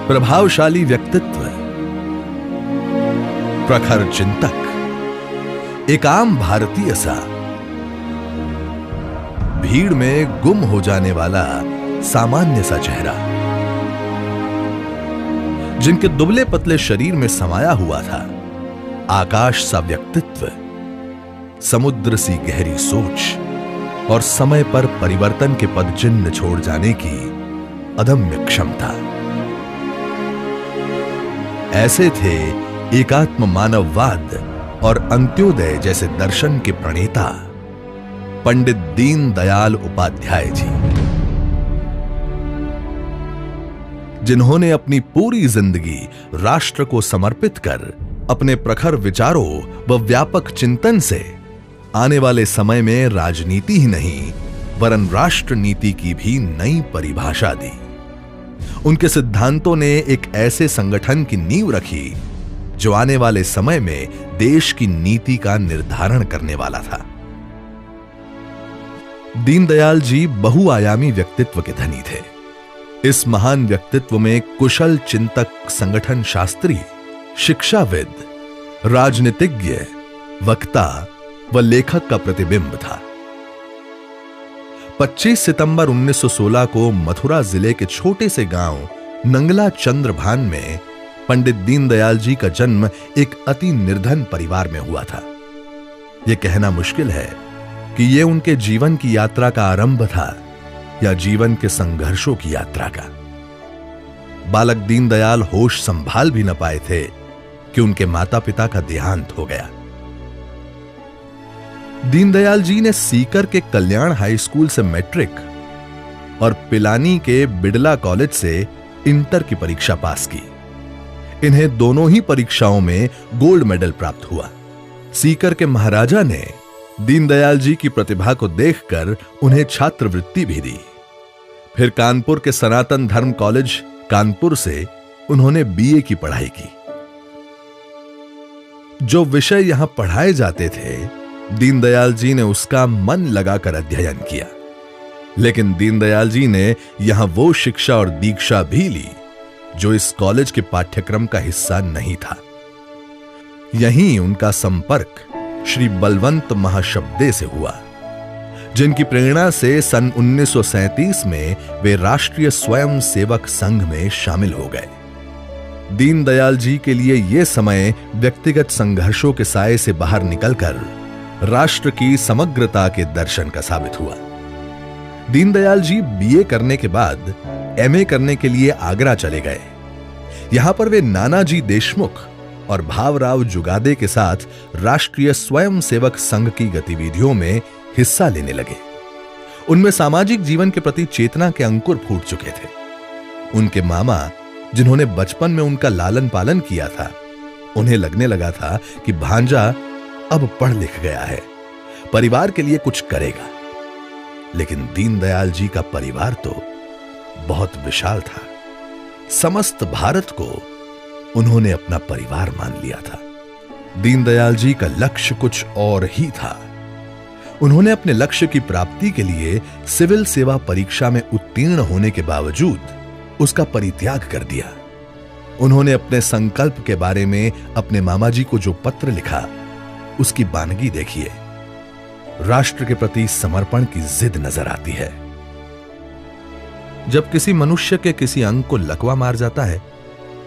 प्रभावशाली व्यक्तित्व, प्रखर चिंतक, एक आम भारतीय सा, भीड़ में गुम हो जाने वाला सामान्य सा चेहरा, जिनके दुबले पतले शरीर में समाया हुआ था आकाश सा व्यक्तित्व, समुद्र सी गहरी सोच और समय पर परिवर्तन के पदचिन्ह छोड़ जाने की अदम्य क्षमता। ऐसे थे एकात्म मानववाद और अंत्योदय जैसे दर्शन के प्रणेता पंडित दीनदयाल उपाध्याय जी, जिन्होंने अपनी पूरी जिंदगी राष्ट्र को समर्पित कर अपने प्रखर विचारों व व्यापक चिंतन से आने वाले समय में राजनीति ही नहीं वरन राष्ट्र नीति की भी नई परिभाषा दी। उनके सिद्धांतों ने एक ऐसे संगठन की नींव रखी जो आने वाले समय में देश की नीति का निर्धारण करने वाला था। दीनदयाल जी बहुआयामी व्यक्तित्व के धनी थे। इस महान व्यक्तित्व में कुशल चिंतक, संगठन शास्त्री, शिक्षाविद, राजनीतिज्ञ, वक्ता व लेखक का प्रतिबिंब था। 25 सितंबर 1916 को मथुरा जिले के छोटे से गांव नंगला चंद्रभान में पंडित दीनदयाल जी का जन्म एक अति निर्धन परिवार में हुआ था। यह कहना मुश्किल है कि यह उनके जीवन की यात्रा का आरंभ था या जीवन के संघर्षों की यात्रा का। बालक दीनदयाल होश संभाल भी न पाए थे कि उनके माता पिता का देहांत हो गया। दीनदयाल जी ने सीकर के कल्याण हाई स्कूल से मैट्रिक और पिलानी के बिड़ला कॉलेज से इंटर की परीक्षा पास की। इन्हें दोनों ही परीक्षाओं में गोल्ड मेडल प्राप्त हुआ। सीकर के महाराजा ने दीनदयाल जी की प्रतिभा को देखकर उन्हें छात्रवृत्ति भी दी। फिर कानपुर के सनातन धर्म कॉलेज कानपुर से उन्होंने बीए की पढ़ाई की। जो विषय यहां पढ़ाए जाते थे, दीनदयाल जी ने उसका मन लगाकर अध्ययन किया। लेकिन दीनदयाल जी ने यहां वो शिक्षा और दीक्षा भी ली जो इस कॉलेज के पाठ्यक्रम का हिस्सा नहीं था। यहीं उनका संपर्क श्री बलवंत महाशब्दे से हुआ, जिनकी प्रेरणा से सन 1937 में वे राष्ट्रीय स्वयं सेवक संघ में शामिल हो गए। दीनदयाल जी के लिए यह समय व्यक्तिगत संघर्षों के साए से बाहर निकलकर राष्ट्र की समग्रता के दर्शन का साबित हुआ। दीनदयाल जी बीए करने के बाद एमए करने के लिए आगरा चले गए। यहां पर वे नानाजी देशमुख और भावराव जुगादे के साथ राष्ट्रीय स्वयं सेवक संघ की गतिविधियों में हिस्सा लेने लगे। उनमें सामाजिक जीवन के प्रति चेतना के अंकुर फूट चुके थे। उनके मामा, जिन्होंने बचपन में उनका लालन पालन किया था, उन्हें लगने लगा था कि भांजा अब पढ़ लिख गया है, परिवार के लिए कुछ करेगा। लेकिन दीनदयाल जी का परिवार तो बहुत विशाल था। समस्त भारत को उन्होंने अपना परिवार मान लिया था। दीनदयाल जी का लक्ष्य कुछ और ही था। उन्होंने अपने लक्ष्य की प्राप्ति के लिए सिविल सेवा परीक्षा में उत्तीर्ण होने के बावजूद उसका परित्याग कर दिया। उन्होंने अपने संकल्प के बारे में अपने मामा जी को जो पत्र लिखा, उसकी बानगी देखिए। राष्ट्र के प्रति समर्पण की जिद नजर आती है। जब किसी मनुष्य के किसी अंग को लकवा मार जाता है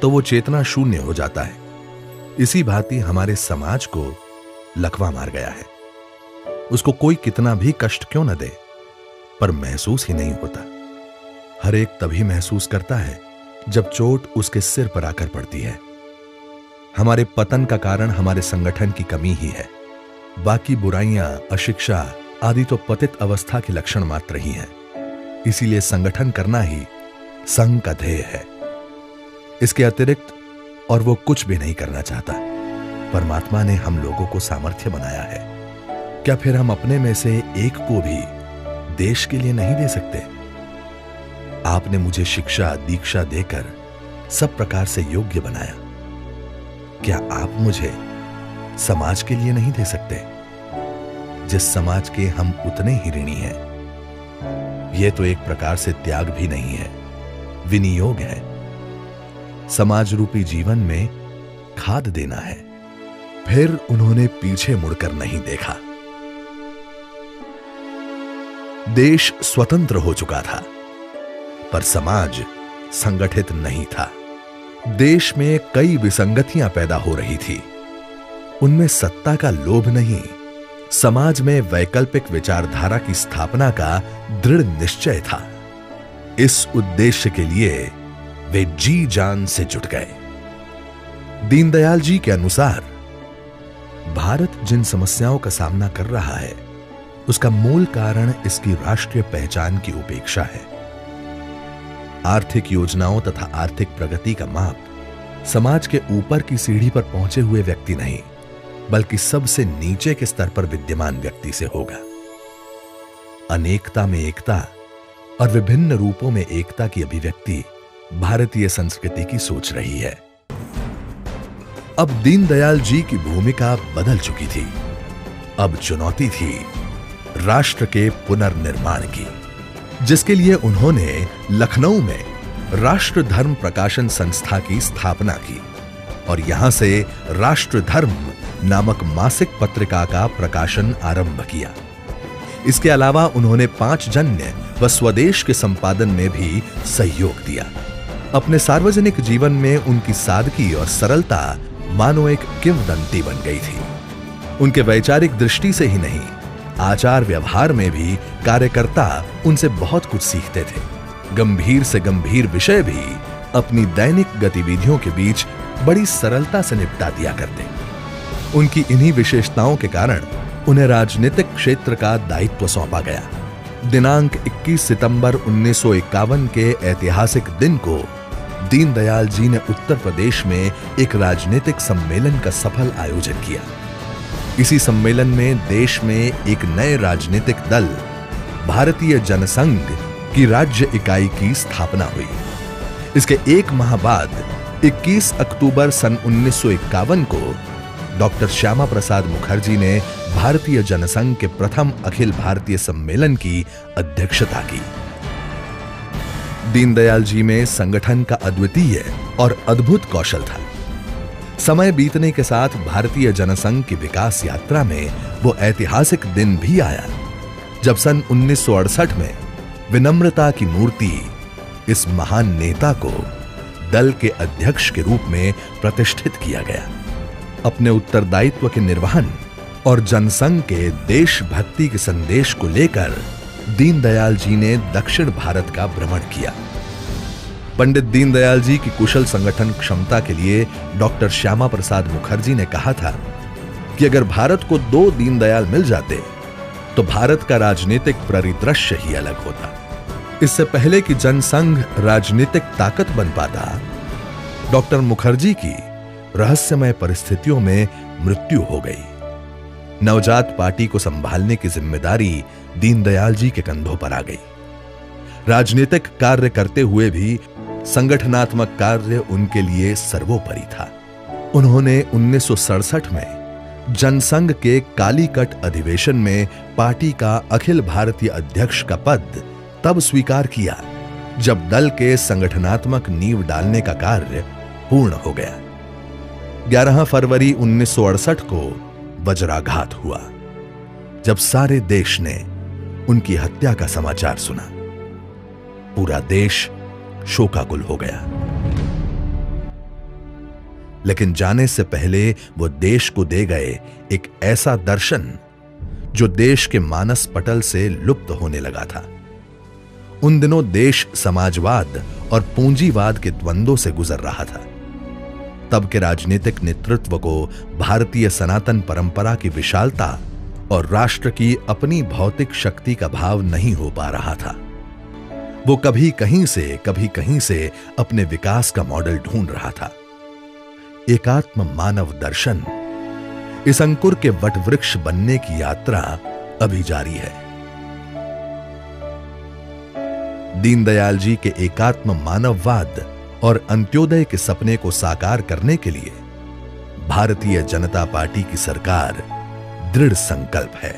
तो वो चेतना शून्य हो जाता है। इसी भांति हमारे समाज को लकवा मार गया है। उसको कोई कितना भी कष्ट क्यों न दे, पर महसूस ही नहीं होता। हर एक तभी महसूस करता है जब चोट उसके सिर पर आकर पड़ती है। हमारे पतन का कारण हमारे संगठन की कमी ही है। बाकी बुराइयां, अशिक्षा आदि तो पतित अवस्था के लक्षण मात्र ही हैं। इसीलिए संगठन करना ही संघ का ध्येय है। इसके अतिरिक्त और वो कुछ भी नहीं करना चाहता। परमात्मा ने हम लोगों को सामर्थ्य बनाया है। क्या फिर हम अपने में से एक को भी देश के लिए नहीं दे सकते? आपने मुझे शिक्षा दीक्षा देकर सब प्रकार से योग्य बनाया। क्या आप मुझे समाज के लिए नहीं दे सकते, जिस समाज के हम उतने ही ऋणी हैं? यह तो एक प्रकार से त्याग भी नहीं है, विनियोग है। समाज रूपी जीवन में खाद देना है। फिर उन्होंने पीछे मुड़कर नहीं देखा। देश स्वतंत्र हो चुका था, पर समाज संगठित नहीं था। देश में कई विसंगतियां पैदा हो रही थी। उनमें सत्ता का लोभ नहीं, समाज में वैकल्पिक विचारधारा की स्थापना का दृढ़ निश्चय था। इस उद्देश्य के लिए वे जी जान से जुट गए। दीनदयाल जी के अनुसार भारत जिन समस्याओं का सामना कर रहा है, उसका मूल कारण इसकी राष्ट्रीय पहचान की उपेक्षा है। आर्थिक योजनाओं तथा आर्थिक प्रगति का माप समाज के ऊपर की सीढ़ी पर पहुंचे हुए व्यक्ति नहीं, बल्कि सबसे नीचे के स्तर पर विद्यमान व्यक्ति से होगा। अनेकता में एकता और विभिन्न रूपों में एकता की अभिव्यक्ति भारतीय संस्कृति की सोच रही है। अब दीनदयाल जी की भूमिका बदल चुकी थी। अब चुनौती थी राष्ट्र के पुनर्निर्माण की, जिसके लिए उन्होंने लखनऊ में राष्ट्र धर्म प्रकाशन संस्था की स्थापना की और यहां से राष्ट्र धर्म नामक मासिक पत्रिका का प्रकाशन आरंभ किया। इसके अलावा उन्होंने पांचजन्य व स्वदेश के संपादन में भी सहयोग दिया। अपने सार्वजनिक जीवन में उनकी सादगी और सरलता मानो एक किंवदंती बन गई थी। उनके वैचारिक दृष्टि से ही नहीं, आचार व्यवहार में भी कार्यकर्ता उनसे बहुत कुछ सीखते थे। गंभीर से गंभीर विषय भी अपनी दैनिक गतिविधियों के बीच बड़ी सरलता से निपटा दिया करते। उनकी इन्हीं विशेषताओं के कारण उन्हें राजनीतिक क्षेत्र का दायित्व सौंपा गया। दिनांक 21 सितंबर 1951 के ऐतिहासिक दिन को दीनदयाल जी ने उत्तर प्रदेश में एक राजनीतिक सम्मेलन का सफल आयोजन किया। इसी सम्मेलन में देश में एक नए राजनीतिक दल भारतीय जनसंघ की राज्य इकाई की स्थापना हुई। इसके एक माह बाद 21 अक्टूबर सन 1951 को डॉक्टर श्यामा प्रसाद मुखर्जी ने भारतीय जनसंघ के प्रथम अखिल भारतीय सम्मेलन की अध्यक्षता की। दीनदयाल जी में संगठन का अद्वितीय और अद्भुत कौशल था। समय बीतने के साथ भारतीय जनसंघ की विकास यात्रा में वो ऐतिहासिक दिन भी आया जब सन 1968 में विनम्रता की मूर्ति इस महान नेता को दल के अध्यक्ष के रूप में प्रतिष्ठित किया गया। अपने उत्तरदायित्व के निर्वहन और जनसंघ के देशभक्ति के संदेश को लेकर दीनदयाल जी ने दक्षिण भारत का भ्रमण किया। पंडित दीनदयाल जी की कुशल संगठन क्षमता के लिए डॉक्टर श्यामा प्रसाद मुखर्जी ने कहा था कि अगर भारत को 2 दीनदयाल मिल जाते तो भारत का राजनीतिक परिदृश्य ही अलग होता। इससे पहले कि जनसंघ राजनीतिक ताकत बन पाता, डॉक्टर मुखर्जी की रहस्यमय परिस्थितियों में मृत्यु हो गई। नवजात पार्टी को संभालने की जिम्मेदारी दीनदयाल जी के कंधों पर आ गई। राजनीतिक कार्य करते हुए भी संगठनात्मक कार्य उनके लिए सर्वोपरि था। उन्होंने 1967 में जनसंघ के कालीकट अधिवेशन में पार्टी का अखिल भारतीय अध्यक्ष का पद तब स्वीकार किया जब दल के संगठनात्मक नींव डालने का कार्य पूर्ण हो गया। 11 फरवरी 1968 को वज्राघात हुआ जब सारे देश ने उनकी हत्या का समाचार सुना। पूरा देश शोकाकुल हो गया। लेकिन जाने से पहले वो देश को दे गए एक ऐसा दर्शन जो देश के मानस पटल से लुप्त होने लगा था। उन दिनों देश समाजवाद और पूंजीवाद के द्वंद्वों से गुजर रहा था। तब के राजनीतिक नेतृत्व को भारतीय सनातन परंपरा की विशालता और राष्ट्र की अपनी भौतिक शक्ति का भाव नहीं हो पा रहा था। वो कभी कहीं से अपने विकास का मॉडल ढूंढ रहा था। एकात्म मानव दर्शन इस अंकुर के वटवृक्ष बनने की यात्रा अभी जारी है। दीनदयाल जी के एकात्म मानववाद और अंत्योदय के सपने को साकार करने के लिए भारतीय जनता पार्टी की सरकार दृढ़ संकल्प है।